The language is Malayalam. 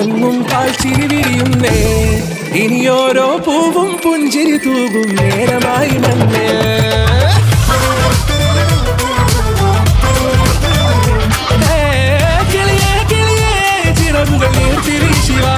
ഉറങ്ങും പാൽച്ചിരി വിരിയുന്നേ ഇനിയോരോ പൂവും പുഞ്ചിരി തൂകും നേരമായി മന്നേ കിളിയേ കിളിയേ ചിറകുകൾ നീർത്തി വീശിവാ